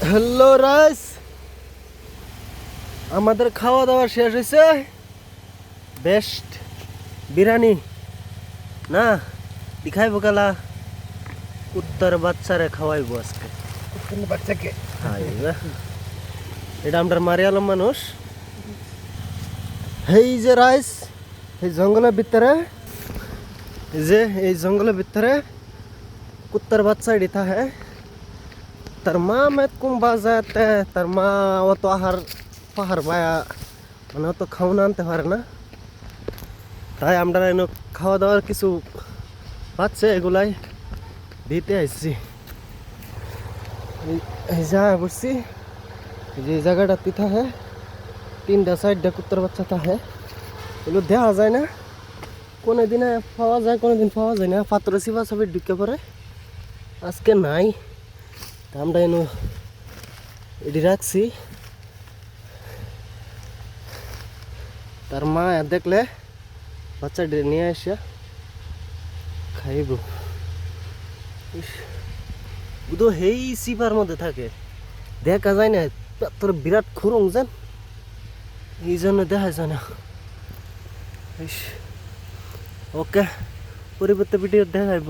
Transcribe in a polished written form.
Hello rice, আমাদের খাওয়া দাওয়া শেষ হয়েছে। বেস্ট বিরিয়ানি না দেখাইবো কালা কুত্তার বাচ্চারে খাওয়াইবো আজকে। বাচ্চাকে হাইবা, এটা আমরা মারিয়ালাম মানুষ। এই যে রাইস, এই জঙ্গলের ভিতরে, এই জঙ্গলের ভিতরে কুত্তার বাচ্চা এটি থাকে। তার মা মেত কুম বাজাতে, তার মা অত পাহাড় বায়া মানে অত খাওয়ানো আনতে পারে না। তাই আমরা এনে খাওয়া দাওয়ার কিছু পাচ্ছে, এগুলাই দিতে আসছি। এই জায়গা করছি, যে জায়গাটা তিথা হ্যাঁ, 3টা 4টা কুত্তার বাচ্চা থাকে। এগুলো দেখা যায় না, কোনো দিনে পাওয়া যায়, কোনো দিন পাওয়া যায় না। পাত্র চিপা চাপি ঢুকে পড়ে, আজকে নাই। তা আমরা এনে এটি রাখছি। তার মা দেখলে বাচ্চাটি নিয়ে আসে খাইব। বুধ হেই চিপার মধ্যে থাকে, দেখা যায় না। তোর বিরাট খুরং যান, এই জন্য দেখা যায় না। ওকে, পরিবর্তে ভিডিও দেখাইব।